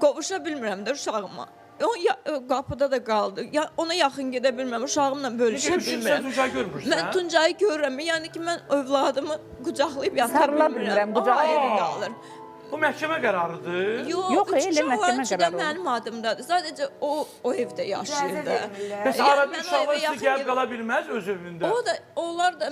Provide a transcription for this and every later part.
qovuşa bilmirəm də uşağıma. O qapıda da qaldı. Ya ona yaxın gedə bilmirəm, uşağımla bölüşə bilmirəm. Sən Tuncay görmürsən? Mən Tuncayı görürəm. Yəni ki, mən övladımı qucaqlayıb yata Sarıla bilmirəm. bilmirəm, qucaqlaya qalır. Bu məhkəmə qərarıdır. Yox, elə məhkəmə qərarı olur. Mənim adımdadır. Sadəcə o evdə yaşayır da. Bəs Yəni arada mən o uşaqlar evə sizə yaxın gəlib gedə- qala bilməz öz evində. O da, onlar da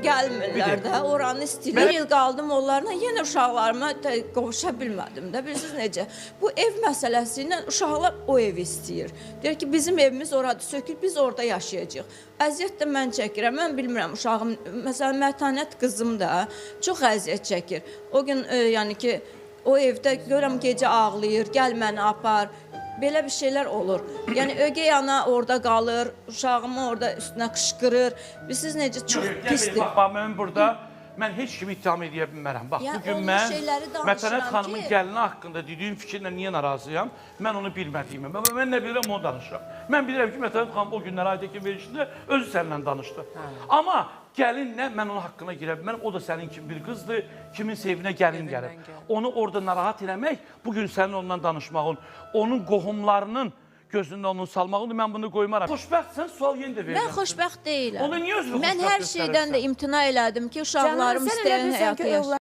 gəlmirlər də, oranı istəyirlər. Bir il qaldım onlarla, yenə uşaqlarıma qovuşa bilmədim də. Bilirsiniz necə? Bu ev məsələsi ilə uşaqlar o evi istəyir. Deyir ki, bizim evimiz oradır, sökül, biz orada yaşayacağıq. Əziyyət də mən çəkirəm, mən bilmirəm uşağım, məsələn, Mətanət qızım da çox əziyyət çəkir. O gün, yəni ki, o evdə görəm gecə ağlayır, gəl məni apar. Belə bir şeylər olur. Yəni ögey ana orada qalır, uşağımı orada üstünə qışqırır. Bilirsiniz necə çox pisdir. Bax, mən burada mən heç kimi ittiham edə bilmərəm. Bax, Yəni, bugün onun mən şeyləri danışıram Mətanət xanımın ki- gəlini haqqında dediyim fikirlə niyə narazıyam? Mən onu bilmədiyimə. Mən nə bilirəm, onu danışıram. Mən bilirəm ki, Mətanət xanım o günlər Aytekin verişində özü səninlə danışdı. Amma gəlinlə mən onun haqqına girə bilmərəm. O da sənin kimi bir qızdır, kimin sevinə gəlin gəlib. Onu orada narahat eləmək, bugün sənin onunla danışmağın, onun qohumlarının gözündə onu salmağındır, mən bunu qoymaram. Xoşbəxtsən, sual yenə də verirəm. Mən xoşbəxt deyiləm. Onu niyə özünü Mən xoşbəxt hər şeydən də göstərirsən? imtina elədim ki, uşaqlarım istəyən həyatı yaşasın.